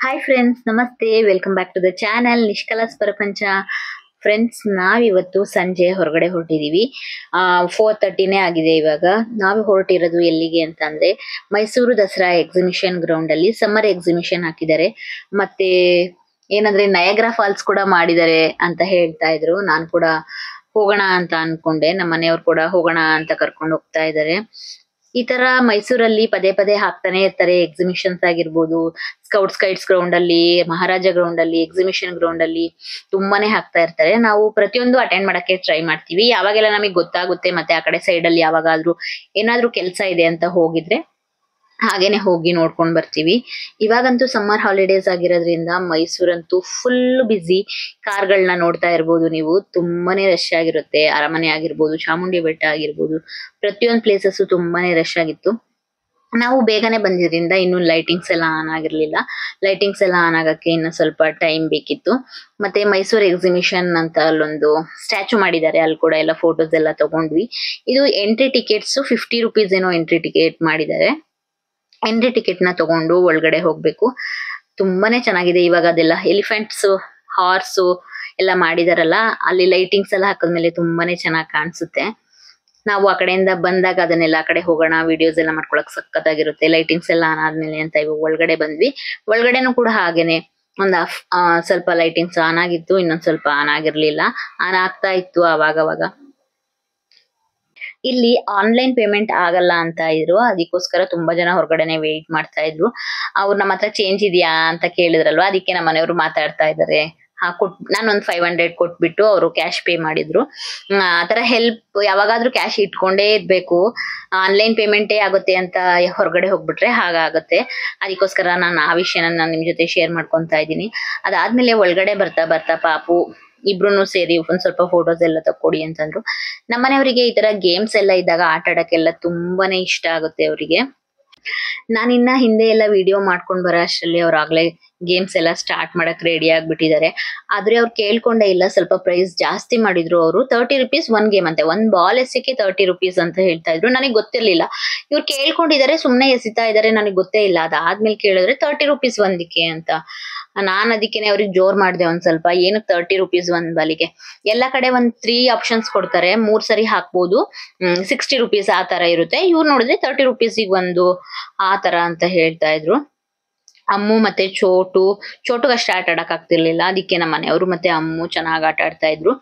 Hi friends, ನಮಸ್ತೆ. Welcome back to the channel Nishkalas Prapancha. Friends, ನಾವಿವತ್ತು ಸಂಜೆ ಹೊರಗಡೆ ಹೊರಟಿದೀವಿ. 4:30ನೇ ಆಗಿದೆ ಇವಾಗ. ನಾವು ಹೊರಟಿರೋದು ಎಲ್ಲಿಗೆ ಅಂತಂದ್ರೆ ಮೈಸೂರು ದಸರಾ ಎಕ್ಸಿಬಿಷನ್ ಗ್ರೌಂಡ್ ಅಲ್ಲಿ ಸಮ್ಮರ್ ಎಕ್ಸಿಬಿಷನ್ ಹಾಕಿದ್ದಾರೆ. ಮತ್ತೆ ಏನಂದ್ರೆ ನಯಗ್ರಾ ಫಾಲ್ಸ್ ಕೂಡ ಮಾಡಿದ್ದಾರೆ ಅಂತ ಹೇಳ್ತಾ ಇದ್ರು. ನಾನು ಕೂಡ ಹೋಗೋಣ ಅಂತ ಅನ್ಕೊಂಡೆ. ನಮ್ಮ ಮನೆಯವ್ರು ಕೂಡ ಹೋಗೋಣ ಅಂತ ಕರ್ಕೊಂಡು ಹೋಗ್ತಾ ಇದ್ದಾರೆ. ಈ ತರ ಮೈಸೂರಲ್ಲಿ ಪದೇ ಪದೇ ಹಾಕ್ತಾನೆ ಇರ್ತಾರೆ. ಎಕ್ಸಿಬಿಷನ್ಸ್ ಆಗಿರ್ಬೋದು, ಸ್ಕೌಟ್ಸ್ ಗೈಡ್ಸ್ ಗ್ರೌಂಡ್ ಅಲ್ಲಿ, ಮಹಾರಾಜ ಗ್ರೌಂಡ್ ಅಲ್ಲಿ, ಎಕ್ಸಿಬಿಷನ್ ಗ್ರೌಂಡ್ ಅಲ್ಲಿ ತುಂಬಾನೇ ಹಾಕ್ತಾ ಇರ್ತಾರೆ. ನಾವು ಪ್ರತಿಯೊಂದು ಅಟೆಂಡ್ ಮಾಡಕ್ಕೆ ಟ್ರೈ ಮಾಡ್ತೀವಿ. ಯಾವಾಗೆಲ್ಲ ನಮಗೆ ಗೊತ್ತಾಗುತ್ತೆ, ಮತ್ತೆ ಆ ಕಡೆ ಸೈಡ್ ಅಲ್ಲಿ ಯಾವಾಗಾದ್ರೂ ಏನಾದ್ರೂ ಕೆಲಸ ಇದೆ ಅಂತ ಹೋಗಿದ್ರೆ ಹಾಗೇನೆ ಹೋಗಿ ನೋಡ್ಕೊಂಡ್ ಬರ್ತೀವಿ. ಇವಾಗಂತೂ ಸಮ್ಮರ್ ಹಾಲಿಡೇಸ್ ಆಗಿರೋದ್ರಿಂದ ಮೈಸೂರಂತೂ ಫುಲ್ ಬಿಸಿ. ಕಾರ್ಗಳನ್ನ ನೋಡ್ತಾ ಇರ್ಬೋದು ನೀವು, ತುಂಬಾನೇ ರಶ್ ಆಗಿರುತ್ತೆ. ಅರಮನೆ ಆಗಿರ್ಬೋದು, ಚಾಮುಂಡಿ ಬೆಟ್ಟ ಆಗಿರ್ಬೋದು, ಪ್ರತಿಯೊಂದು ಪ್ಲೇಸಸ್ ತುಂಬಾನೇ ರಶ್ ಆಗಿತ್ತು. ನಾವು ಬೇಗನೆ ಬಂದಿದ್ರಿಂದ ಇನ್ನು ಲೈಟಿಂಗ್ಸ್ ಎಲ್ಲ ಆನ್ ಆಗಿರ್ಲಿಲ್ಲ. ಲೈಟಿಂಗ್ಸ್ ಎಲ್ಲ ಆನ್ ಆಗಕ್ಕೆ ಇನ್ನು ಸ್ವಲ್ಪ ಟೈಮ್ ಬೇಕಿತ್ತು. ಮತ್ತೆ ಮೈಸೂರು ಎಕ್ಸಿಬಿಷನ್ ಅಂತ ಅಲ್ಲೊಂದು ಸ್ಟ್ಯಾಚು ಮಾಡಿದ್ದಾರೆ, ಅಲ್ಲಿ ಕೂಡ ಎಲ್ಲ ಫೋಟೋಸ್ ಎಲ್ಲ ತಗೊಂಡ್ವಿ. ಇದು ಎಂಟ್ರಿ ಟಿಕೆಟ್ಸ್ 50 ರುಪೀಸ್ ಏನೋ ಎಂಟ್ರಿ ಟಿಕೆಟ್ ಮಾಡಿದ್ದಾರೆ. ಎಂಟ್ರಿ ಟಿಕೆಟ್ ನ ತಗೊಂಡು ಒಳಗಡೆ ಹೋಗ್ಬೇಕು. ತುಂಬಾನೇ ಚೆನ್ನಾಗಿದೆ. ಇವಾಗ ಅದೆಲ್ಲ ಎಲಿಫೆಂಟ್ಸ್, ಹಾರ್ಸು ಎಲ್ಲ ಮಾಡಿದಾರಲ್ಲ, ಅಲ್ಲಿ ಲೈಟಿಂಗ್ಸ್ ಎಲ್ಲ ಹಾಕಿದ್ಮೇಲೆ ತುಂಬಾನೇ ಚೆನ್ನಾಗಿ ಕಾಣಿಸುತ್ತೆ. ನಾವು ಆ ಕಡೆಯಿಂದ ಬಂದಾಗ ಅದನ್ನೆಲ್ಲ ಆ ಕಡೆ ಹೋಗೋಣ, ವಿಡಿಯೋಸ್ ಎಲ್ಲ ಮಾಡ್ಕೊಳಕ್ ಸಕ್ಕತ್ತಾಗಿರುತ್ತೆ. ಲೈಟಿಂಗ್ಸ್ ಎಲ್ಲ ಆನ್ ಆದ್ಮೇಲೆ ಅಂತ ಇವಾಗ ಒಳಗಡೆ ಬಂದ್ವಿ. ಒಳಗಡೆನೂ ಕೂಡ ಹಾಗೇನೆ ಸ್ವಲ್ಪ ಲೈಟಿಂಗ್ಸ್ ಆನ್ ಆಗಿತ್ತು, ಇನ್ನೊಂದ್ ಸ್ವಲ್ಪ ಆನ್ ಆಗಿರ್ಲಿಲ್ಲ. ಆನ್ ಆಗ್ತಾ ಇತ್ತು ಅವಾಗವಾಗ. ಇಲ್ಲಿ ಆನ್ಲೈನ್ ಪೇಮೆಂಟ್ ಆಗಲ್ಲ ಅಂತ ಇದ್ರು, ಅದಕ್ಕೋಸ್ಕರ ತುಂಬಾ ಜನ ಹೊರಗಡೆನೆ ವೇಟ್ ಮಾಡ್ತಾ ಇದ್ರು. ಅವ್ರು ನಮ್ಮ ಹತ್ರ ಚೇಂಜ್ ಇದೆಯಾ ಅಂತ ಕೇಳಿದ್ರಲ್ವಾ, ಅದಕ್ಕೆ ನಮ್ಮ ಮನೆಯವರು ಮಾತಾಡ್ತಾ ಇದಾರೆ. ನಾನೊಂದ್ 500 ಕೊಟ್ಬಿಟ್ಟು ಅವರು ಕ್ಯಾಶ್ ಪೇ ಮಾಡಿದ್ರು. ಆತರ ಹೆಲ್ಪ್ ಯಾವಾಗಾದ್ರೂ ಕ್ಯಾಶ್ ಇಟ್ಕೊಂಡೇ ಇರ್ಬೇಕು. ಆನ್ಲೈನ್ ಪೇಮೆಂಟೇ ಆಗುತ್ತೆ ಅಂತ ಹೊರಗಡೆ ಹೋಗ್ಬಿಟ್ರೆ ಹಾಗಾಗುತ್ತೆ. ಅದಕ್ಕೋಸ್ಕರ ನಾನು ಆ ವಿಷಯನ ನಾನು ನಿಮ್ ಜೊತೆ ಶೇರ್ ಮಾಡ್ಕೊಂತಾ ಇದ್ದೀನಿ. ಅದಾದ್ಮೇಲೆ ಒಳಗಡೆ ಬರ್ತಾ ಬರ್ತಾ ಪಾಪು ಇಬ್ರು ಸೇರಿ ಒಂದ್ ಸ್ವಲ್ಪ ಫೋಟೋಸ್ ಎಲ್ಲ ತಕ್ಕೊಡಿ ಅಂತಂದ್ರು. ನಮ್ಮನೆಯವರಿಗೆ ಈ ತರ ಗೇಮ್ಸ್ ಎಲ್ಲ ಇದ್ದಾಗ ಆಟ ಆಡಕ್ಕೆಲ್ಲ ತುಂಬಾನೇ ಇಷ್ಟ ಆಗುತ್ತೆ ಅವರಿಗೆ. ನಾನಿನ್ನ ಹಿಂದೆ ಎಲ್ಲ ವಿಡಿಯೋ ಮಾಡ್ಕೊಂಡ್ ಬರೋ ಅಷ್ಟರಲ್ಲಿ ಅವ್ರಾಗ್ಲೇ ಗೇಮ್ಸ್ ಎಲ್ಲ ಸ್ಟಾರ್ಟ್ ಮಾಡಕ್ ರೆಡಿ ಆಗ್ಬಿಟ್ಟಿದ್ದಾರೆ. ಆದ್ರೆ ಅವ್ರು ಕೇಳ್ಕೊಂಡೇ ಇಲ್ಲ, ಸ್ವಲ್ಪ ಪ್ರೈಸ್ ಜಾಸ್ತಿ ಮಾಡಿದ್ರು. ಅವರು 30 ರುಪೀಸ್ 1 ಗೇಮ್ ಅಂತೆ, 1 ಬಾಲ್ ಎಸೆಕ್ಕೆ 30 ರುಪೀಸ್ ಅಂತ ಹೇಳ್ತಾ ಇದ್ರು. ನನಗೆ ಗೊತ್ತಿರ್ಲಿಲ್ಲ. ಇವ್ರು ಕೇಳ್ಕೊಂಡಿದ್ದಾರೆ, ಸುಮ್ನೆ ಎಸಿತಾ ಇದಾರೆ, ನನಗೆ ಗೊತ್ತೇ ಇಲ್ಲ. ಅದಾದ್ಮೇಲೆ ಕೇಳಿದ್ರೆ 30 ರುಪೀಸ್ ಒಂದಕ್ಕೆ ಅಂತ. ನಾನ್ ಅದಕ್ಕೇನೆ ಅವ್ರಿಗೆ ಜೋರ್ ಮಾಡ್ದೆ ಒಂದ್ ಸ್ವಲ್ಪ. ಏನು 30 ರುಪೀಸ್ 1 ಬಾಲಿಗೆ? ಎಲ್ಲಾ ಕಡೆ ಒಂದ್ 3 ಆಪ್ಷನ್ಸ್ ಕೊಡ್ತಾರೆ, 3 ಸರಿ ಹಾಕ್ಬೋದು. 60 ರುಪೀಸ್ ಆ ತರ ಇರುತ್ತೆ. ಇವ್ರು ನೋಡಿದ್ರೆ 30 ರುಪೀಸಿಗೆ ಒಂದು ಆ ತರ ಅಂತ ಹೇಳ್ತಾ ಇದ್ರು. ಅಮ್ಮು ಮತ್ತೆ ಚೋಟುಗಷ್ಟೇ ಆಟ ಆಡಕ್ ಆಗ್ತಿರ್ಲಿಲ್ಲ, ಅದಕ್ಕೆ ನಮ್ಮ ಮನೆಯವರು ಮತ್ತೆ ಅಮ್ಮು ಚೆನ್ನಾಗ್ ಆಟ ಆಡ್ತಾ ಇದ್ರು.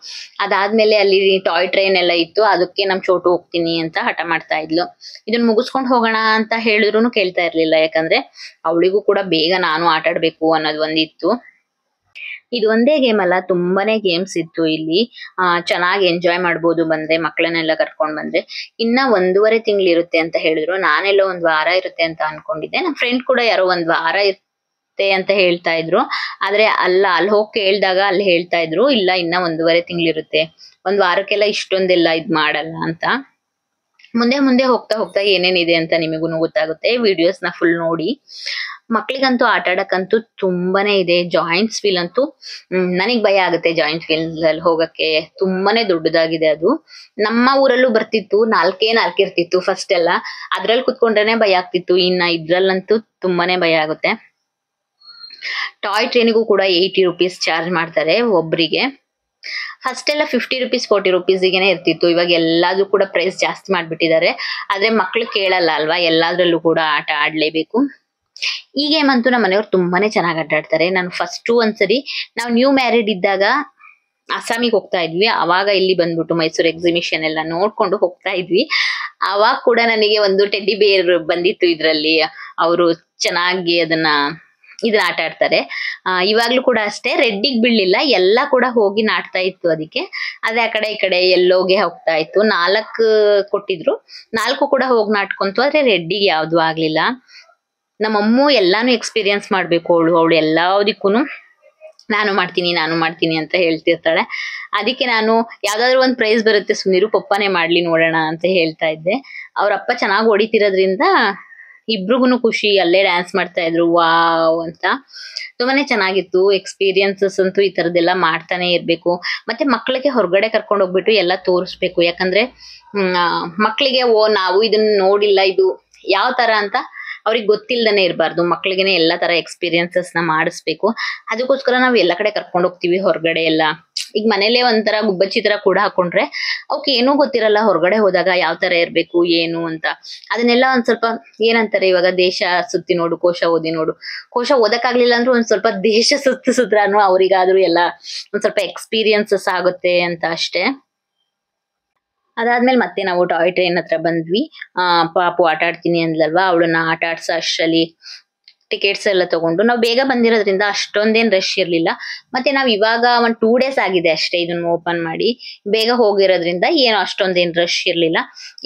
ಅದಾದ್ಮೇಲೆ ಅಲ್ಲಿ ಟಾಯ್ ಟ್ರೈನ್ ಎಲ್ಲ ಇತ್ತು, ಅದಕ್ಕೆ ನಮ್ ಚೋಟು ಹೋಗ್ತೀನಿ ಅಂತ ಹಠ ಮಾಡ್ತಾ ಇದ್ಲು. ಇದನ್ನ ಮುಗಿಸ್ಕೊಂಡ್ ಹೋಗೋಣ ಅಂತ ಹೇಳಿದ್ರು ಕೇಳ್ತಾ ಇರ್ಲಿಲ್ಲ, ಯಾಕಂದ್ರೆ ಅವಳಿಗೂ ಕೂಡ ಬೇಗ ನಾನು ಆಟ ಆಡ್ಬೇಕು ಅನ್ನೋದು ಒಂದಿತ್ತು. ಇದು ಒಂದೇ ಗೇಮ್ ಅಲ್ಲ, ತುಂಬಾನೇ ಗೇಮ್ಸ್ ಇತ್ತು ಇಲ್ಲಿ. ಚೆನ್ನಾಗಿ ಎಂಜಾಯ್ ಮಾಡ್ಬೋದು ಬಂದ್ರೆ, ಮಕ್ಕಳನ್ನೆಲ್ಲ ಕರ್ಕೊಂಡ್ ಬಂದ್ರೆ. ಇನ್ನ 1.5 ತಿಂಗಳು ಇರುತ್ತೆ ಅಂತ ಹೇಳಿದ್ರು. ನಾನೆಲ್ಲ 1 ವಾರ ಇರುತ್ತೆ ಅಂತ ಅನ್ಕೊಂಡಿದ್ದೆ. ನಮ್ ಫ್ರೆಂಡ್ ಕೂಡ ಯಾರೋ 1 ವಾರ ಇರುತ್ತೆ ಅಂತ ಹೇಳ್ತಾ ಇದ್ರು. ಆದ್ರೆ ಅಲ್ಲಿ ಹೋಗಿ ಕೇಳ್ದಾಗ ಅಲ್ಲಿ ಹೇಳ್ತಾ ಇದ್ರು, ಇಲ್ಲ ಇನ್ನ 1.5 ತಿಂಗಳು ಇರುತ್ತೆ, 1 ವಾರಕ್ಕೆಲ್ಲ ಇಷ್ಟೊಂದೆಲ್ಲ ಇದ್ ಮಾಡಲ್ಲ ಅಂತ. ಮುಂದೆ ಮುಂದೆ ಹೋಗ್ತಾ ಹೋಗ್ತಾ ಏನೇನಿದೆ ಅಂತ ನಿಮಗೂ ಗೊತ್ತಾಗುತ್ತೆ. ವಿಡಿಯೋಸ್ ನ ಫುಲ್ ನೋಡಿ. ಮಕ್ಳಿಗಂತೂ ಆಟ ಆಡಕ್ಕಂತೂ ತುಂಬಾನೇ ಇದೆ. ಜಾಯಿಂಟ್ಸ್ ವೀಲ್ ಅಂತೂ ನನಗ್ ಭಯ ಆಗುತ್ತೆ. ಜಾಯಿಂಟ್ ವೀಲ್ ಅಲ್ಲಿ ಹೋಗಕ್ಕೆ ತುಂಬಾನೇ ದೊಡ್ಡದಾಗಿದೆ ಅದು. ನಮ್ಮ ಊರಲ್ಲೂ ಬರ್ತಿತ್ತು, 4 ಇರ್ತಿತ್ತು ಫಸ್ಟ್ ಎಲ್ಲ. ಅದ್ರಲ್ಲಿ ಕುತ್ಕೊಂಡ್ರೇನೆ ಭಯ ಆಗ್ತಿತ್ತು, ಇನ್ನ ಇದ್ರಲ್ಲಂತೂ ತುಂಬಾನೇ ಭಯ ಆಗುತ್ತೆ. ಟಾಯ್ ಟ್ರೈನಿಗೂ ಕೂಡ 80 ರುಪೀಸ್ ಚಾರ್ಜ್ ಮಾಡ್ತಾರೆ ಒಬ್ರಿಗೆ. ಫಸ್ಟ್ ಎಲ್ಲ 50 ರುಪೀಸ್ 40 ರುಪೀಸ್ಗೆನೆ ಇರ್ತಿತ್ತು. ಇವಾಗ ಎಲ್ಲಾದ್ರೂ ಕೂಡ ಪ್ರೈಸ್ ಜಾಸ್ತಿ ಮಾಡ್ಬಿಟ್ಟಿದ್ದಾರೆ. ಆದ್ರೆ ಮಕ್ಳು ಕೇಳಲ್ಲ ಅಲ್ವಾ, ಎಲ್ಲಾದ್ರಲ್ಲೂ ಕೂಡ ಆಟ ಆಡ್ಲೇಬೇಕು. ಈ ಗೇಮ್ ಅಂತೂ ನಮ್ಮ ಮನೆಯವ್ರು ತುಂಬಾನೇ ಚೆನ್ನಾಗಿ ಆಟ ಆಡ್ತಾರೆ. ನಾನು ಒಂದ್ಸರಿ ನಾವು ನ್ಯೂ ಮ್ಯಾರಿಡ್ ಇದ್ದಾಗ ಅಸ್ಸಾಮಿಗೆ ಹೋಗ್ತಾ ಇದ್ವಿ. ಅವಾಗ ಇಲ್ಲಿ ಬಂದ್ಬಿಟ್ಟು ಮೈಸೂರು ಎಕ್ಸಿಬಿಷನ್ ಎಲ್ಲ ನೋಡ್ಕೊಂಡು ಹೋಗ್ತಾ ಇದ್ವಿ. ಅವಾಗ ಕೂಡ ನನಗೆ ಒಂದು ಟೆಡ್ಡಿ ಬೇರ್ ಬಂದಿತ್ತು ಇದ್ರಲ್ಲಿ. ಅವರು ಚೆನ್ನಾಗಿ ಇದನ್ನ ಆಟ ಆಡ್ತಾರೆ. ಇವಾಗ್ಲೂ ಕೂಡ ಅಷ್ಟೇ, ರೆಡ್ಡಿಗ್ ಬೀಳ್ಲಿಲ್ಲ, ಎಲ್ಲ ಕೂಡ ಹೋಗಿ ನಾಟ್ತಾ ಇತ್ತು ಅದಕ್ಕೆ. ಅದೇ ಆ ಕಡೆ ಈ ಕಡೆ ಎಲ್ಲೋಗೆ ಹೋಗ್ತಾ ಇತ್ತು. 4 ಕೊಟ್ಟಿದ್ರು, 4 ಕೂಡ ಹೋಗಿ ನಾಟ್ಕೊಂತು. ಆದ್ರೆ ರೆಡ್ಡಿಗೆ ಯಾವ್ದು ಆಗ್ಲಿಲ್ಲ. ನಮ್ಮಮ್ಮು ಎಲ್ಲಾನು ಎಕ್ಸ್ಪೀರಿಯನ್ಸ್ ಮಾಡ್ಬೇಕು ಅವಳು ಎಲ್ಲದಕ್ಕೂನು ನಾನು ಮಾಡ್ತೀನಿ ಅಂತ ಹೇಳ್ತಿರ್ತಾಳೆ. ಅದಕ್ಕೆ ನಾನು ಯಾವ್ದಾದ್ರು ಒಂದ್ ಪ್ರೈಸ್ ಬರುತ್ತೆ, ಸುಮ್ನಿರು ಪಪ್ಪನೇ ಮಾಡ್ಲಿ ನೋಡೋಣ ಅಂತ ಹೇಳ್ತಾ ಇದ್ದೆ. ಅವ್ರಪ್ಪ ಚೆನ್ನಾಗಿ ಹೊಡಿತಿರೋದ್ರಿಂದ ಇಬ್ರಿಗೂನು ಖುಷಿ. ಅಲ್ಲೇ ಡ್ಯಾನ್ಸ್ ಮಾಡ್ತಾ ಇದ್ರು, ವಾವ್ ಅಂತ. ತುಂಬಾನೇ ಚೆನ್ನಾಗಿತ್ತು. ಎಕ್ಸ್ಪೀರಿಯನ್ಸಸ್ ಅಂತೂ ಈ ತರದೆಲ್ಲ ಮಾಡ್ತಾನೆ ಇರ್ಬೇಕು. ಮತ್ತೆ ಮಕ್ಳಿಗೆ ಹೊರಗಡೆ ಕರ್ಕೊಂಡು ಹೋಗ್ಬಿಟ್ಟು ಎಲ್ಲ ತೋರಿಸ್ಬೇಕು. ಯಾಕಂದ್ರೆ ಮಕ್ಳಿಗೆ ನಾವು ಇದನ್ನ ನೋಡಿಲ್ಲ, ಇದು ಯಾವ ತರ ಅಂತ ಅವ್ರಿಗೆ ಗೊತ್ತಿಲ್ದನೆ ಇರಬಾರ್ದು, ಮಕ್ಳಿಗೆನೆ ಎಲ್ಲಾ ತರ ಎಕ್ಸ್ಪೀರಿಯನ್ಸಸ್ ನ ಮಾಡಿಸ್ಬೇಕು. ಅದಕ್ಕೋಸ್ಕರ ನಾವ್ ಎಲ್ಲಾ ಕಡೆ ಕರ್ಕೊಂಡು ಹೋಗ್ತಿವಿ ಹೊರಗಡೆ ಎಲ್ಲ. ಈಗ ಮನೇಲೆ ಒಂಥರ ಗುಬ್ಬಚ್ಚಿ ತರ ಕೂಡ ಹಾಕೊಂಡ್ರೆ ಅವಕ್ಕೆ ಏನೂ ಗೊತ್ತಿರಲ್ಲ ಹೊರಗಡೆ ಹೋದಾಗ ಯಾವ ತರ ಇರ್ಬೇಕು ಏನು ಅಂತ. ಅದನ್ನೆಲ್ಲ ಒಂದ್ ಸ್ವಲ್ಪ ಏನಂತಾರೆ ಇವಾಗ ದೇಶ ಸುತ್ತಿ ನೋಡು ಕೋಶ ಓದಿ ನೋಡು, ಕೋಶ ಓದಕ್ಕಾಗ್ಲಿಲ್ಲ ಅಂದ್ರೆ ಒಂದ್ ಸ್ವಲ್ಪ ದೇಶ ಸುತ್ತಿಸಿದ್ರಾನು ಅವ್ರಿಗಾದ್ರೂ ಎಲ್ಲ ಒಂದ್ ಸ್ವಲ್ಪ ಎಕ್ಸ್ಪೀರಿಯನ್ಸಸ್ ಆಗುತ್ತೆ ಅಂತ ಅಷ್ಟೇ. ಅದಾದ್ಮೇಲೆ ಮತ್ತೆ ನಾವು ಟಾಯ್ ಟ್ರೈನ್ ಹತ್ರ ಬಂದ್ವಿ. ಪಾಪು ಆಟ ಆಡ್ತೀನಿ ಅಂದ್ಲಲ್ವಾ, ಅವಳನ್ನ ಆಟ ಆಡ್ಸ ಅಷ್ಟರಲ್ಲಿ ಟಿಕೆಟ್ಸ್ ಎಲ್ಲ ತಗೊಂಡು ನಾವು ಬೇಗ ಬಂದಿರೋದ್ರಿಂದ ಅಷ್ಟೊಂದೇನ್ ರಶ್ ಇರ್ಲಿಲ್ಲ. ಮತ್ತೆ ನಾವ್ ಇವಾಗ ಒಂದ್ 2 days ಆಗಿದೆ ಅಷ್ಟೇ ಇದನ್ನ ಓಪನ್ ಮಾಡಿ, ಬೇಗ ಹೋಗಿರೋದ್ರಿಂದ ಏನು ಅಷ್ಟೊಂದೇನ್ ರಶ್ ಇರ್ಲಿಲ್ಲ.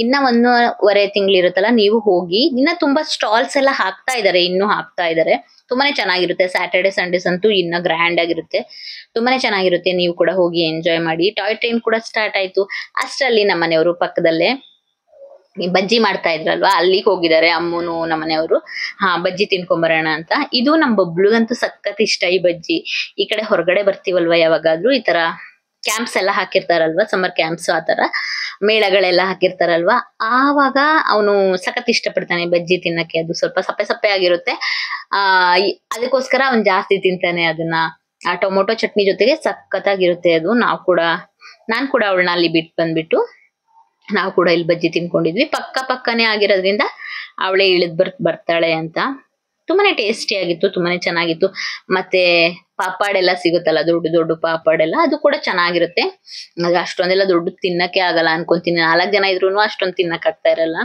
ಇನ್ನ 1.5 ತಿಂಗಳು ಇರುತ್ತಲ್ಲ, ನೀವು ಹೋಗಿ. ಇನ್ನ ತುಂಬಾ ಸ್ಟಾಲ್ಸ್ ಎಲ್ಲ ಹಾಕ್ತಾ ಇದಾರೆ, ಇನ್ನೂ ಹಾಕ್ತಾ ಇದಾರೆ. ತುಂಬಾನೇ ಚೆನ್ನಾಗಿರುತ್ತೆ. ಸ್ಯಾಟರ್ಡೆ ಸಂಡೇಸ್ ಅಂತೂ ಇನ್ನ ಗ್ರ್ಯಾಂಡ್ ಆಗಿರುತ್ತೆ, ತುಂಬಾನೇ ಚೆನ್ನಾಗಿರುತ್ತೆ. ನೀವು ಕೂಡ ಹೋಗಿ ಎಂಜಾಯ್ ಮಾಡಿ. ಟಾಯ್ ಟ್ರೈನ್ ಕೂಡ ಸ್ಟಾರ್ಟ್ ಆಯ್ತು. ಅಷ್ಟರಲ್ಲಿ ನಮ್ಮ ಮನೆಯವರು ಪಕ್ಕದಲ್ಲೇ ಬಜ್ಜಿ ಮಾಡ್ತಾ ಇದ್ರಲ್ವಾ, ಅಲ್ಲಿಗೆ ಹೋಗಿದ್ದಾರೆ ಅಮ್ಮನು ನಮ್ಮನೆಯವರು. ಬಜ್ಜಿ ತಿನ್ಕೊಂಬರೋಣ ಅಂತ. ಇದು ನಮ್ ಬಬ್ಲುಗಂತೂ ಸಖತ್ ಇಷ್ಟ ಈ ಬಜ್ಜಿ. ಈ ಕಡೆ ಹೊರಗಡೆ ಬರ್ತೀವಲ್ವಾ ಯಾವಾಗಾದ್ರೂ, ಈ ತರ ಕ್ಯಾಂಪ್ಸ್ ಎಲ್ಲ ಹಾಕಿರ್ತಾರಲ್ವಾ, ಸಮ್ಮರ್ ಕ್ಯಾಂಪ್ಸ್ ಆ ತರ ಮೇಳಗಳೆಲ್ಲ ಹಾಕಿರ್ತಾರಲ್ವಾ, ಆವಾಗ ಅವನು ಸಖತ್ ಇಷ್ಟಪಡ್ತಾನೆ ಬಜ್ಜಿ ತಿನ್ನಕ್ಕೆ. ಅದು ಸ್ವಲ್ಪ ಸಪ್ಪೆ ಸಪ್ಪೆ ಆಗಿರುತ್ತೆ, ಅದಕ್ಕೋಸ್ಕರ ಅವ್ನ್ ಜಾಸ್ತಿ ತಿಂತಾನೆ ಅದನ್ನ. ಆ ಟೊಮೊಟೊ ಚಟ್ನಿ ಜೊತೆಗೆ ಸಖತ್ತಾಗಿರುತ್ತೆ ಅದು. ನಾನ್ ಕೂಡ ಅವಳನ್ನ ಅಲ್ಲಿ ಬಿಟ್ಟು ಬಂದ್ಬಿಟ್ಟು ನಾವು ಕೂಡ ಇಲ್ಲಿ ಬಜ್ಜಿ ತಿನ್ಕೊಂಡಿದ್ವಿ. ಪಕ್ಕನೆ ಆಗಿರೋದ್ರಿಂದ ಅವಳೇ ಇಳಿದ್ ಬರ್ತಾಳೆ ಅಂತ. ತುಂಬಾನೇ ಟೇಸ್ಟಿ ಆಗಿತ್ತು, ತುಂಬಾನೇ ಚೆನ್ನಾಗಿತ್ತು. ಮತ್ತೆ ಪಾಪಾಡ್ ಎಲ್ಲ ಸಿಗುತ್ತಲ್ಲ, ದೊಡ್ಡ ದೊಡ್ಡ ಪಾಪಾಡ್ ಎಲ್ಲ, ಅದು ಕೂಡ ಚೆನ್ನಾಗಿರುತ್ತೆ. ಅಷ್ಟೊಂದೆಲ್ಲ ದೊಡ್ಡ ತಿನ್ನಕ್ಕೆ ಆಗಲ್ಲ ಅನ್ಕೊಂತೀನಿ. 4 ಜನ ಇದ್ರು ಅಷ್ಟೊಂದು ತಿನ್ನಕ್ ಆಗ್ತಾ ಇರಲ್ಲ.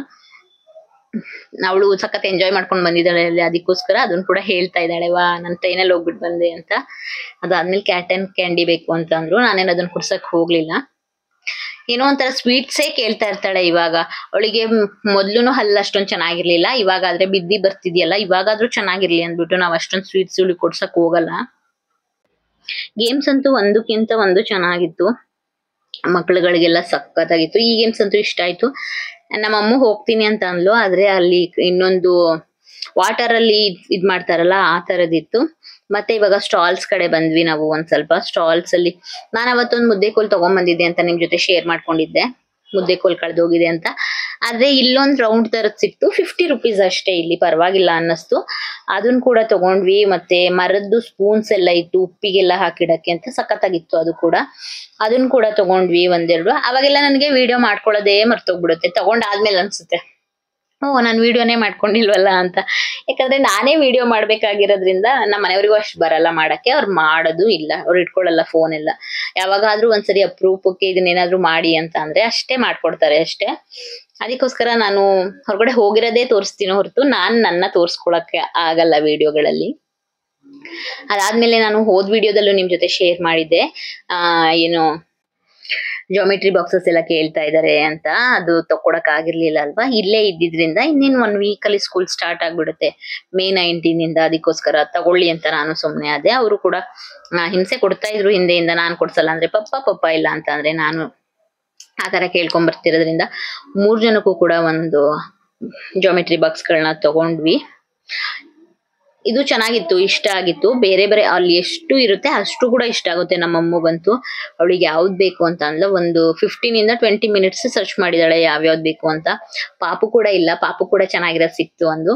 ಅವಳು ಸಖತ್ ಎಂಜಾಯ್ ಮಾಡ್ಕೊಂಡ್ ಬಂದಿದ್ದಾಳೆ ಅಲ್ಲಿ, ಅದಕ್ಕೋಸ್ಕರ ಅದನ್ನ ಕೂಡ ಹೇಳ್ತಾ ಇದ್ದಾಳೆ, ವಾ ನನ್ ಟ್ರೈನಲ್ಲಿ ಹೋಗ್ಬಿಟ್ಟು ಬಂದೆ ಅಂತ. ಅದಾದ್ಮೇಲೆ ಕ್ಯಾಟ್ ಅಂಡ್ ಕ್ಯಾಂಡಿ ಬೇಕು ಅಂತ ಅಂದ್ರು. ನಾನೇನ್ ಅದನ್ನ ಕುಡ್ಸಕ್ ಹೋಗ್ಲಿಲ್ಲ. ಏನೋ ಒಂಥರ ಸ್ವೀಟ್ಸೇ ಕೇಳ್ತಾ ಇರ್ತಾಳೆ ಇವಾಗ. ಅವಳಿಗೆ ಮೊದ್ಲುನು ಹಲ್ಲು ಅಷ್ಟೊಂದ್ ಚೆನ್ನಾಗಿರ್ಲಿಲ್ಲ, ಇವಾಗಾದ್ರೆ ಬಿದ್ದಿ ಬರ್ತಿದ್ಯಲ್ಲ, ಇವಾಗಾದ್ರೂ ಚೆನ್ನಾಗಿರ್ಲಿ ಅಂದ್ಬಿಟ್ಟು ನಾವ್ ಅಷ್ಟೊಂದ್ ಸ್ವೀಟ್ಸ್ ಇವಳಿಗೆ ಕೊಡ್ಸಕ್ ಹೋಗಲ್ಲ. ಗೇಮ್ಸ್ ಅಂತೂ ಒಂದಕ್ಕಿಂತ ಒಂದು ಚೆನ್ನಾಗಿತ್ತು, ಮಕ್ಳುಗಳಿಗೆಲ್ಲ ಸಖತ್ತಾಗಿತ್ತು. ಈ ಗೇಮ್ಸ್ ಅಂತೂ ಇಷ್ಟ ಆಯ್ತು. ನಮ್ಮಮ್ಮ ಹೋಗ್ತೀನಿ ಅಂತ ಅಂದ್ಲು, ಆದ್ರೆ ಅಲ್ಲಿ ಇನ್ನೊಂದು ವಾಟರ್ ಅಲ್ಲಿ ಇದ್ ಮಾಡ್ತಾರಲ್ಲ ಆ ತರದಿತ್ತು. ಮತ್ತೆ ಇವಾಗ ಸ್ಟಾಲ್ಸ್ ಕಡೆ ಬಂದ್ವಿ ನಾವು. ಒಂದ್ ಸ್ವಲ್ಪ ಸ್ಟಾಲ್ಸ್ ಅಲ್ಲಿ ನಾನು ಅವತ್ತೊಂದು ಮುದ್ದೆಕೋಲ್ ತಗೊಂಡ್ ಬಂದಿದ್ದೆ ಅಂತ ನಿಮ್ ಜೊತೆ ಶೇರ್ ಮಾಡ್ಕೊಂಡಿದ್ದೆ, ಮುದ್ದೆಕೋಲ್ ಕಳ್ದೋಗಿದೆ ಅಂತ. ಆದ್ರೆ ಇಲ್ಲೊಂದ್ ರೌಂಡ್ ತರದ್ ಸಿಕ್ತು, 50 rupees ಅಷ್ಟೇ. ಇಲ್ಲಿ ಪರವಾಗಿಲ್ಲ ಅನ್ನಿಸ್ತು, ಅದನ್ನ ಕೂಡ ತಗೊಂಡ್ವಿ. ಮತ್ತೆ ಮರದ್ದು ಸ್ಪೂನ್ಸ್ ಎಲ್ಲ ಇತ್ತು ಉಪ್ಪಿಗೆಲ್ಲ ಹಾಕಿಡಕ್ಕೆ ಅಂತ, ಸಖತ್ತಾಗಿತ್ತು ಅದು ಕೂಡ. ಅದನ್ನ ಕೂಡ ತಗೊಂಡ್ವಿ ಒಂದೆರಡು. ಅವಾಗೆಲ್ಲ ನನಗೆ ವಿಡಿಯೋ ಮಾಡ್ಕೊಳ್ಳೋದೇ ಮರ್ತೋಗ್ಬಿಡುತ್ತೆ, ತಗೊಂಡಾದ್ಮೇಲೆ ಅನ್ಸುತ್ತೆ ನಾನ್ ವಿಡಿಯೋನೇ ಮಾಡ್ಕೊಂಡಿಲ್ವಲ್ಲ ಅಂತ. ಯಾಕಂದ್ರೆ ನಾನೇ ವಿಡಿಯೋ ಮಾಡ್ಬೇಕಾಗಿರೋದ್ರಿಂದ ನಮ್ಮ ಮನೆಯವರಿಗೂ ಅಷ್ಟು ಬರಲ್ಲ ಮಾಡಕ್ಕೆ, ಅವ್ರು ಮಾಡೋದು ಇಲ್ಲ, ಅವ್ರು ಇಟ್ಕೊಳ್ಳಲ್ಲ ಫೋನ್ ಎಲ್ಲ. ಯಾವಾಗಾದ್ರೂ ಒಂದ್ಸರಿ ಅಪರೂಪಕ್ಕೆ ಇದನ್ನೇನಾದ್ರೂ ಮಾಡಿ ಅಂತ ಅಂದ್ರೆ ಅಷ್ಟೇ ಮಾಡ್ಕೊಡ್ತಾರೆ ಅಷ್ಟೇ. ಅದಕ್ಕೋಸ್ಕರ ನಾನು ಹೊರಗಡೆ ಹೋಗಿರೋದೇ ತೋರಿಸ್ತೀನಿ ಹೊರತು ನನ್ನ ತೋರ್ಸ್ಕೊಳಕ್ಕೆ ಆಗಲ್ಲ ವಿಡಿಯೋಗಳಲ್ಲಿ. ಅದಾದ್ಮೇಲೆ ನಾನು ಹೋದ್ ವಿಡಿಯೋದಲ್ಲೂ ನಿಮ್ ಜೊತೆ ಶೇರ್ ಮಾಡಿದ್ದೆ, ಏನು ಜಾಮೆಟ್ರಿ ಬಾಕ್ಸಸ್ ಎಲ್ಲ ಕೇಳ್ತಾ ಇದಾರೆ ಅಂತ. ಅದು ತಕೊಡಕ್ ಆಗಿರ್ಲಿಲ್ಲ ಅಲ್ವಾ, ಇಲ್ಲೇ ಇದ್ದಿದ್ರಿಂದ. ಇನ್ನೇನ್ 1 week ಅಲ್ಲಿ ಸ್ಕೂಲ್ ಸ್ಟಾರ್ಟ್ ಆಗ್ಬಿಡುತ್ತೆ, May 19 ಇಂದ. ಅದಕ್ಕೋಸ್ಕರ ತಗೊಳ್ಳಿ ಅಂತ ನಾನು ಸುಮ್ನೆ ಆದೆ. ಅವರು ಕೂಡ ಹಿಂಸೆ ಕೊಡ್ತಾ ಇದ್ರು ಹಿಂದೆಯಿಂದ, ನಾನ್ ಕೊಡ್ಸಲ್ಲ ಅಂದ್ರೆ ಪಪ್ಪ ಇಲ್ಲ ಅಂತ ಅಂದ್ರೆ ನಾನು ಆ ತರ ಕೇಳ್ಕೊಂಡ್ ಬರ್ತಿರೋದ್ರಿಂದ 3 ಜನಕ್ಕೂ ಕೂಡ ಒಂದು ಜಾಮೆಟ್ರಿ ಬಾಕ್ಸ್ ಗಳನ್ನ ತಗೊಂಡ್ವಿ. ಇದು ಚೆನ್ನಾಗಿತ್ತು, ಇಷ್ಟ ಆಗಿತ್ತು. ಬೇರೆ ಅಲ್ಲಿ ಎಷ್ಟು ಇರುತ್ತೆ ಅಷ್ಟು ಕೂಡ ಇಷ್ಟ ಆಗುತ್ತೆ. ನಮ್ಮಮ್ಮಗಂತೂ ಅವಳಿಗೆ ಯಾವ್ದು ಬೇಕು ಅಂತ ಅಂದ್ಲ, ಒಂದು 15 ಇಂದ 20 minutes ಸರ್ಚ್ ಮಾಡಿದಾಳೆ ಯಾವ್ಯಾವ್ದು ಬೇಕು ಅಂತ. ಪಾಪು ಕೂಡ ಇಲ್ಲ, ಪಾಪು ಕೂಡ ಚೆನ್ನಾಗಿರೋದು ಸಿಕ್ತು ಒಂದು,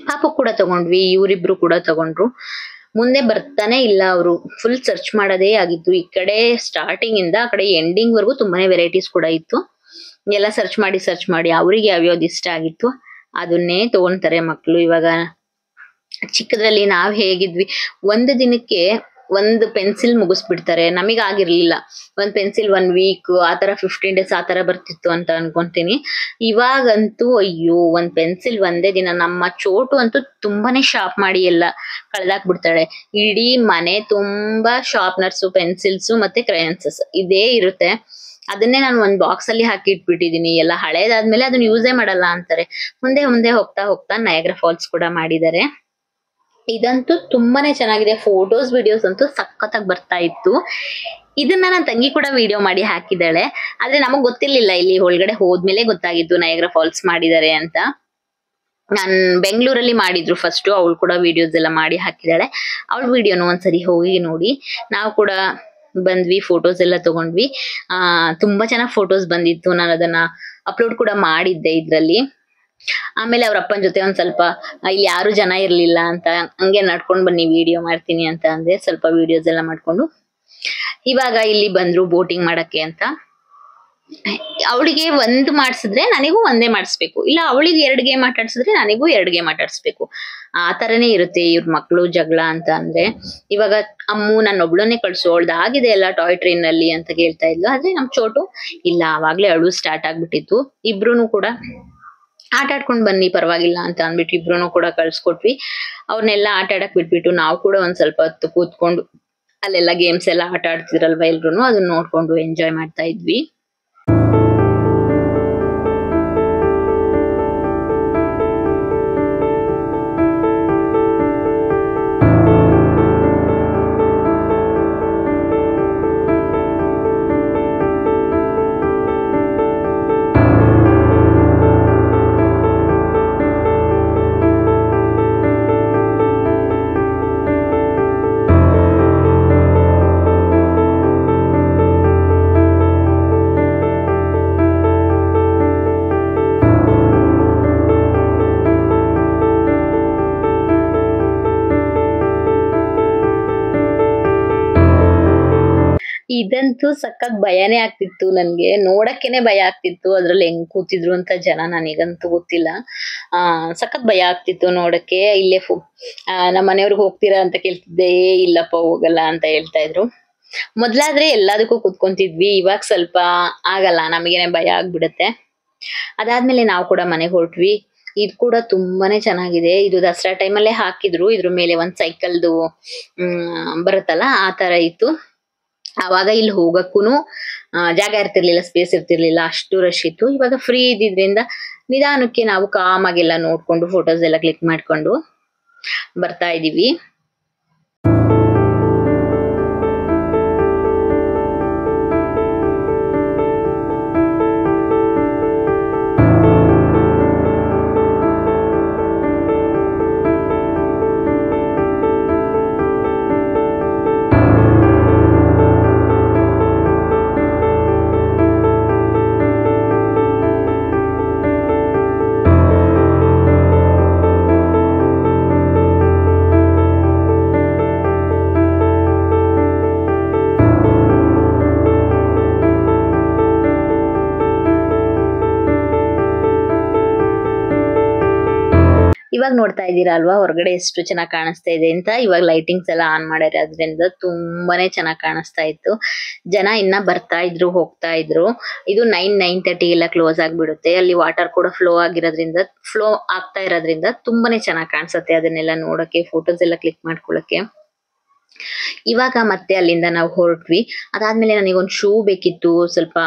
ಪಾಪು ಕೂಡ ತಗೊಂಡ್ವಿ. ಇವರಿಬ್ರು ಕೂಡ ತಗೊಂಡ್ರು. ಮುಂದೆ ಬರ್ತಾನೆ ಇಲ್ಲ ಅವರು, ಫುಲ್ ಸರ್ಚ್ ಮಾಡೋದೇ ಆಗಿತ್ತು. ಈ ಕಡೆ ಸ್ಟಾರ್ಟಿಂಗ್ ಇಂದ ಆ ಕಡೆ ಎಂಡಿಂಗ್ ವರ್ಗು ತುಂಬಾನೇ ವೆರೈಟೀಸ್ ಕೂಡ ಇತ್ತು. ಎಲ್ಲ ಸರ್ಚ್ ಮಾಡಿ ಅವ್ರಿಗೆ ಯಾವ್ಯಾವ್ದು ಇಷ್ಟ ಆಗಿತ್ತು ಅದನ್ನೇ ತಗೊಂತಾರೆ ಮಕ್ಳು. ಇವಾಗ ಚಿಕ್ಕದ್ರಲ್ಲಿ ನಾವ್ ಹೇಗಿದ್ವಿ, ಒಂದು ದಿನಕ್ಕೆ ಒಂದು ಪೆನ್ಸಿಲ್ ಮುಗಿಸ್ಬಿಡ್ತಾರೆ. ನಮಗಾಗಿರ್ಲಿಲ್ಲ, ಒಂದ್ ಪೆನ್ಸಿಲ್ 1 week ಆತರ 15 days ಆತರ ಬರ್ತಿತ್ತು ಅಂತ ಅನ್ಕೊಂತೀನಿ. ಇವಾಗಂತೂ ಅಯ್ಯೋ, ಒಂದ್ ಪೆನ್ಸಿಲ್ ಒಂದೇ ದಿನ. ನಮ್ಮ ಚೋಟು ಅಂತೂ ತುಂಬಾನೇ ಶಾರ್ಪ್ ಮಾಡಿ ಎಲ್ಲ ಕಳ್ದಾಕ್ಬಿಡ್ತಾಳೆ. ಇಡೀ ಮನೆ ತುಂಬಾ ಶಾರ್ಪ್ನರ್ಸು, ಪೆನ್ಸಿಲ್ಸು ಮತ್ತೆ ಕ್ರಯನ್ಸಸ್ ಇದೇ ಇರುತ್ತೆ. ಅದನ್ನೇ ನಾನು ಒಂದ್ ಬಾಕ್ಸ್ ಅಲ್ಲಿ ಹಾಕಿ ಇಟ್ಬಿಟ್ಟಿದೀನಿ. ಎಲ್ಲ ಹಳೇದಾದ್ಮೇಲೆ ಅದನ್ನ ಯೂಸೇ ಮಾಡಲ್ಲ ಅಂತಾರೆ. ಮುಂದೆ ಹೋಗ್ತಾ ನಯಾಗ್ರಾ ಫಾಲ್ಸ್ ಕೂಡ ಮಾಡಿದ್ದಾರೆ. ಇದಂತೂ ತುಂಬಾನೇ ಚೆನ್ನಾಗಿದೆ. ಫೋಟೋಸ್ ವಿಡಿಯೋಸ್ ಅಂತೂ ಸಖತ್ತಾಗಿ ಬರ್ತಾ ಇತ್ತು. ಇದನ್ನ ನನ್ನ ತಂಗಿ ಕೂಡ ವಿಡಿಯೋ ಮಾಡಿ ಹಾಕಿದ್ದಾಳೆ. ಆದ್ರೆ ನಮಗ್ ಗೊತ್ತಿರ್ಲಿಲ್ಲ, ಇಲ್ಲಿ ಒಳಗಡೆ ಹೋದ್ಮೇಲೆ ಗೊತ್ತಾಗಿದ್ದು ನಯಾಗ್ರಾ ಫಾಲ್ಸ್ ಮಾಡಿದ್ದಾರೆ ಅಂತ. ನಾನ್ ಬೆಂಗಳೂರಲ್ಲಿ ಮಾಡಿದ್ರು ಫಸ್ಟ್, ಅವಳು ಕೂಡ ವಿಡಿಯೋಸ್ ಎಲ್ಲ ಮಾಡಿ ಹಾಕಿದಾಳೆ. ಅವಳ ವಿಡಿಯೋನು ಒಂದ್ಸರಿ ಹೋಗಿ ನೋಡಿ. ನಾವು ಕೂಡ ಬಂದ್ವಿ, ಫೋಟೋಸ್ ಎಲ್ಲ ತಗೊಂಡ್ವಿ. ತುಂಬಾ ಚೆನ್ನಾಗಿ ಫೋಟೋಸ್ ಬಂದಿತ್ತು. ನಾನು ಅದನ್ನ ಅಪ್ಲೋಡ್ ಕೂಡ ಮಾಡಿದ್ದೆ ಇದ್ರಲ್ಲಿ. ಆಮೇಲೆ ಅವ್ರ ಅಪ್ಪನ ಜೊತೆ ಒಂದ್ ಸ್ವಲ್ಪ ಇಲ್ಲಿ ಯಾರು ಜನ ಇರ್ಲಿಲ್ಲ ಅಂತ ಹಂಗೆ ನಡ್ಕೊಂಡ್ ಬನ್ನಿ ವಿಡಿಯೋ ಮಾಡ್ತೀನಿ ಅಂತ ಅಂದೆ. ಸ್ವಲ್ಪ ವಿಡಿಯೋಸ್ ಎಲ್ಲ ಮಾಡ್ಕೊಂಡು ಇವಾಗ ಇಲ್ಲಿ ಬಂದ್ರು ಬೋಟಿಂಗ್ ಮಾಡಕ್ಕೆ ಅಂತ. ಅವಳಿಗೆ ಒಂದು ಮಾಡಿಸಿದ್ರೆ ನನಗೂ ಒಂದೇ ಮಾಡಿಸ್ಬೇಕು, ಇಲ್ಲ ಅವಳಿಗೆ 2 ಗೇಮ್ ಆಟಾಡ್ಸಿದ್ರೆ ನನಗೂ 2 ಗೇಮ್ ಆಟಾಡ್ಸ್ಬೇಕು. ಆ ತರನೇ ಇರುತ್ತೆ ಇವ್ರ ಮಕ್ಳು ಜಗಳ ಅಂತ ಅಂದ್ರೆ. ಇವಾಗ ಅಮ್ಮು ನನ್ನ ಒಬ್ಳನ್ನೇ ಕಳ್ಸು, ಅವಳ್ದು ಆಗಿದೆ ಎಲ್ಲ ಟಾಯ್ ಟ್ರೈನ್ ಅಲ್ಲಿ ಅಂತ ಕೇಳ್ತಾ ಇದ್ಲು. ಆದ್ರೆ ನಮ್ ಚೋಟು ಇಲ್ಲ, ಅವಾಗ್ಲೇ ಅಳು ಸ್ಟಾರ್ಟ್ ಆಗ್ಬಿಟ್ಟಿತ್ತು. ಇಬ್ರುನು ಕೂಡ ಆಟ ಆಡ್ಕೊಂಡ್ ಬನ್ನಿ ಪರವಾಗಿಲ್ಲ ಅಂತ ಅಂದ್ಬಿಟ್ಟು ಇಬ್ರುನು ಕೂಡ ಕಳ್ಸ್ಕೊಟ್ವಿ. ಅವ್ರನ್ನೆಲ್ಲ ಆಟ ಆಡಕ್ ಬಿಟ್ಬಿಟ್ಟು ನಾವು ಕೂಡ ಒಂದ್ ಸ್ವಲ್ಪ ಹೊತ್ತು ಕೂತ್ಕೊಂಡು ಅಲ್ಲೆಲ್ಲ ಗೇಮ್ಸ್ ಎಲ್ಲ ಆಟ ಆಡ್ತಿದ್ರಲ್ವಾ ಎಲ್ರು, ಅದನ್ನ ನೋಡ್ಕೊಂಡು ಎಂಜಾಯ್ ಮಾಡ್ತಾ ಇದ್ವಿ. ಇದಂತೂ ಸಖತ್ ಭಯನೇ ಆಗ್ತಿತ್ತು ನನ್ಗೆ, ನೋಡಕ್ಕೇನೆ ಭಯ ಆಗ್ತಿತ್ತು. ಅದ್ರಲ್ಲಿ ಹೆಂಗ್ ಕೂತಿದ್ರು ಅಂತ ಜನ ನನಗಂತೂ ಗೊತ್ತಿಲ್ಲ. ಸಖತ್ ಭಯ ಆಗ್ತಿತ್ತು ನೋಡಕ್ಕೆ. ಇಲ್ಲೇ ನಮ್ಮ ಮನೆಯವ್ರಿಗೆ ಹೋಗ್ತೀರಾ ಅಂತ ಕೇಳ್ತಿದ್ದೆ, ಇಲ್ಲಪ್ಪ ಹೋಗಲ್ಲ ಅಂತ ಹೇಳ್ತಾ ಇದ್ರು. ಮೊದ್ಲಾದ್ರೆ ಎಲ್ಲದಕ್ಕೂ ಕುತ್ಕೊಂತಿದ್ವಿ, ಇವಾಗ ಸ್ವಲ್ಪ ಆಗಲ್ಲ, ನಮಗೇನೆ ಭಯ ಆಗ್ಬಿಡತ್ತೆ. ಅದಾದ್ಮೇಲೆ ನಾವು ಕೂಡ ಮನೆಗೆ ಹೊರಟ್ವಿ. ಇದು ಕೂಡ ತುಂಬಾನೇ ಚೆನ್ನಾಗಿದೆ. ಇದು ದಸರಾ ಟೈಮಲ್ಲೇ ಹಾಕಿದ್ರು. ಇದ್ರ ಮೇಲೆ ಒಂದ್ ಸೈಕಲ್ದು ಬರುತ್ತಲ್ಲ ಆ ತರ ಇತ್ತು. ಆವಾಗ ಇಲ್ಲಿ ಹೋಗಕ್ಕೂನು ಜಾಗ ಇರ್ತಿರ್ಲಿಲ್ಲ, ಸ್ಪೇಸ್ ಇರ್ತಿರ್ಲಿಲ್ಲ, ಅಷ್ಟು ರಶ್ ಇತ್ತು. ಇವಾಗ ಫ್ರೀ ಇದ್ದಿದ್ರಿಂದ ನಿಧಾನಕ್ಕೆ ನಾವು ಕಾಮಾಗೆಲ್ಲ ನೋಡ್ಕೊಂಡು ಫೋಟೋಸ್ ಎಲ್ಲ ಕ್ಲಿಕ್ ಮಾಡ್ಕೊಂಡು ಬರ್ತಾ ಇದೀವಿ. ಇವಾಗ ನೋಡ್ತಾ ಇದ್ದೀರಾ ಅಲ್ವಾ ಹೊರಗಡೆ ಎಷ್ಟು ಚೆನ್ನಾಗಿ ಕಾಣಿಸ್ತಾ ಇದೆ ಅಂತ. ಇವಾಗ ಲೈಟಿಂಗ್ಸ್ ಎಲ್ಲ ಆನ್ ಮಾಡ್ಯಾರ, ಅದರಿಂದ ತುಂಬಾನೇ ಚೆನ್ನಾಗಿ ಕಾಣಿಸ್ತಾ ಇತ್ತು. ಜನ ಇನ್ನ ಬರ್ತಾ ಇದ್ರು, ಹೋಗ್ತಾ ಇದ್ರು. ಇದು 9:30 ಎಲ್ಲ ಕ್ಲೋಸ್ ಆಗ್ಬಿಡುತ್ತೆ. ಅಲ್ಲಿ ವಾಟರ್ ಕೂಡ ಫ್ಲೋ ಆಗ್ತಾ ಇರೋದ್ರಿಂದ ತುಂಬಾನೇ ಚೆನ್ನಾಗಿ ಕಾಣಿಸುತ್ತೆ. ಅದನ್ನೆಲ್ಲ ನೋಡಕ್ಕೆ, ಫೋಟೋಸ್ ಎಲ್ಲ ಕ್ಲಿಕ್ ಮಾಡ್ಕೊಳಕ್ಕೆ. ಇವಾಗ ಮತ್ತೆ ಅಲ್ಲಿಂದ ನಾವು ಹೊರಟ್ವಿ. ಅದಾದ್ಮೇಲೆ ನನಗೊಂದು ಶೂ ಬೇಕಿತ್ತು. ಸ್ವಲ್ಪ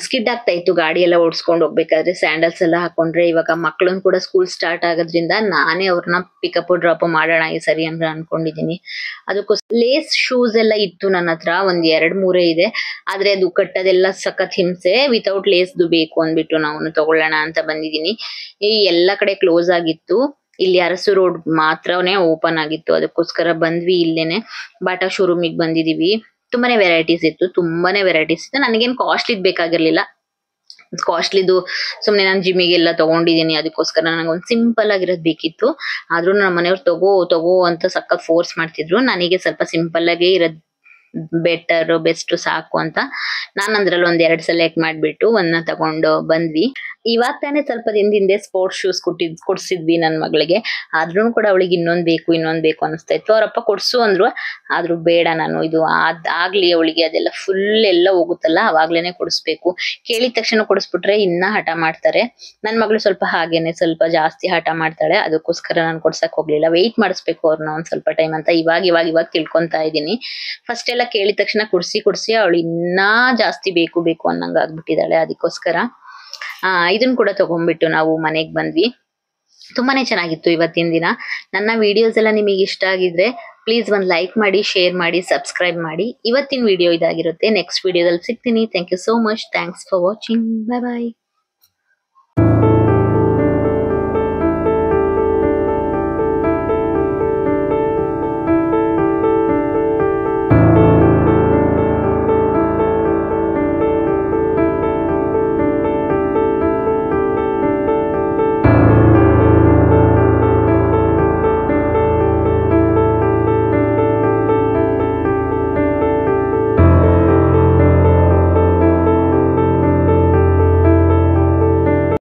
ಸ್ಕಿಡ್ ಆಗ್ತಾ ಇತ್ತು ಗಾಡಿ ಎಲ್ಲ ಓಡಿಸ್ಕೊಂಡು ಹೋಗ್ಬೇಕಾದ್ರೆ. ಸ್ಯಾಂಡಲ್ಸ್ ಎಲ್ಲ ಹಾಕೊಂಡ್ರೆ ಇವಾಗ ಮಕ್ಳನ್ ಕೂಡ ಸ್ಕೂಲ್ ಸ್ಟಾರ್ಟ್ ಆಗೋದ್ರಿಂದ ನಾನೇ ಅವ್ರನ್ನ ಪಿಕಪ್ ಡ್ರಾಪ್ ಮಾಡೋಣ ಈ ಸರಿ ಅಂತ ಅನ್ಕೊಂಡಿದೀನಿ. ಅದಕ್ಕೋಸ್ಕರ ಲೇಸ್ ಶೂಸ್ ಎಲ್ಲ ಇತ್ತು ನನ್ನ ಹತ್ರ, ಒಂದ್ 2-3 ಇದೆ. ಆದ್ರೆ ಅದು ಕಟ್ಟೋದೆಲ್ಲ ಸಖತ್ ಹಿಂಸೆ. ವಿತೌಟ್ ಲೇಸ್ದು ಬೇಕು ಅಂದ್ಬಿಟ್ಟು ನಾವು ತಗೊಳ್ಳೋಣ ಅಂತ ಬಂದಿದೀನಿ. ಈ ಎಲ್ಲ ಕಡೆ ಕ್ಲೋಸ್ ಆಗಿತ್ತು. ಇಲ್ಲಿ ಅರಸು ರೋಡ್ ಮಾತ್ರನೇ ಓಪನ್ ಆಗಿತ್ತು. ಅದಕ್ಕೋಸ್ಕರ ಬಂದ್ವಿ. ಇಲ್ಲೇನೆ ಬಾಟಾ ಶೋರೂಮಿಗೆ ಬಂದಿದೀವಿ. ತುಂಬಾನೇ ವೆರೈಟೀಸ್ ಇತ್ತು. ನನಗೇನ್ ಕಾಸ್ಟ್ಲಿದ್ ಬೇಕಾಗಿರ್ಲಿಲ್ಲ. ಕಾಸ್ಟ್ಲಿದು ಸುಮ್ನೆ ನಾನು ಜಿಮ್ಮಿಗೆಲ್ಲ ತಗೊಂಡಿದೀನಿ, ಅದಕ್ಕೋಸ್ಕರ ನನಗೊಂದು ಸಿಂಪಲ್ ಆಗಿರೋದ್ ಬೇಕಿತ್ತು. ಆದ್ರೂ ನಮ್ಮ ಮನೆಯವ್ರು ತಗೋ ಅಂತ ಸಖತ್ ಫೋರ್ಸ್ ಮಾಡ್ತಿದ್ರು. ನನಗೆ ಸ್ವಲ್ಪ ಸಿಂಪಲ್ ಆಗೇ ಇರೋದ್ ಬೆಸ್ಟ್ ಸಾಕು ಅಂತ ನಾನು ಅದ್ರಲ್ಲಿ 2 ಸೆಲೆಕ್ಟ್ ಮಾಡ್ಬಿಟ್ಟು ಒಂದನ್ನ ತಗೊಂಡು ಬಂದ್ವಿ. ಇವಾಗ ತಾನೇ ಸ್ವಲ್ಪ ದಿನದಿಂದ ಸ್ಪೋರ್ಟ್ಸ್ ಶೂಸ್ ಕೊಡ್ಸಿದ್ವಿ ನನ್ ಮಗಳಿಗೆ. ಆದ್ರೂ ಕೂಡ ಅವಳಿಗೆ ಇನ್ನೊಂದ್ ಬೇಕು ಅನಿಸ್ತಾ ಇತ್ತು. ಅವ್ರಪ್ಪ ಕೊಡ್ಸು ಅಂದ್ರು, ಆದ್ರೂ ಬೇಡ, ನಾನು ಇದು ಆಗ್ಲಿ ಅವಳಿಗೆ ಅದೆಲ್ಲ ಫುಲ್ ಎಲ್ಲ ಹೋಗುತ್ತಲ್ಲ ಅವಾಗ್ಲೇನೆ ಕೊಡಿಸ್ಬೇಕು. ಕೇಳಿದ ತಕ್ಷಣ ಕೊಡಿಸ್ಬಿಟ್ರೆ ಇನ್ನ ಹಠ ಮಾಡ್ತಾರೆ. ನನ್ ಮಗಳು ಸ್ವಲ್ಪ ಹಾಗೇನೆ ಸ್ವಲ್ಪ ಜಾಸ್ತಿ ಹಠ ಮಾಡ್ತಾಳೆ. ಅದಕ್ಕೋಸ್ಕರ ನಾನು ಕೊಡ್ಸಕ್ ಹೋಗ್ಲಿಲ್ಲ. ವೆಯ್ಟ್ ಮಾಡಿಸ್ಬೇಕು ಅವ್ರನ್ನ ಒಂದ್ ಸ್ವಲ್ಪ ಟೈಮ್ ಅಂತ ಇವಾಗ ತಿಳ್ಕೊಂತಾ ಇದೀನಿ. ಫಸ್ಟ್ ಎಲ್ಲ ಕೇಳಿದ ತಕ್ಷಣ ಕೊಡ್ಸಿ ಅವಳು ಇನ್ನಾ ಜಾಸ್ತಿ ಬೇಕು ಅನ್ನಂಗ ಆಗ್ಬಿಟ್ಟಿದ್ದಾಳೆ. ಅದಕ್ಕೋಸ್ಕರ ಇದನ್ ಕೂಡ ತಗೊಂಡ್ಬಿಟ್ಟು ನಾವು ಮನೆಗ್ ಬಂದ್ವಿ. ತುಂಬಾನೇ ಚೆನ್ನಾಗಿತ್ತು ಇವತ್ತಿನ ದಿನ. ನನ್ನ ವಿಡಿಯೋಸ್ ಎಲ್ಲ ನಿಮಗೆ ಇಷ್ಟ ಆಗಿದ್ರೆ ಪ್ಲೀಸ್ ಒಂದ್ ಲೈಕ್ ಮಾಡಿ, ಶೇರ್ ಮಾಡಿ, ಸಬ್ಸ್ಕ್ರೈಬ್ ಮಾಡಿ. ಇವತ್ತಿನ ವಿಡಿಯೋ ಇದಾಗಿರುತ್ತೆ. ನೆಕ್ಸ್ಟ್ ವಿಡಿಯೋದಲ್ಲಿ ಸಿಗ್ತೀನಿ. Thank you so much. Thanks for watching. Bye bye.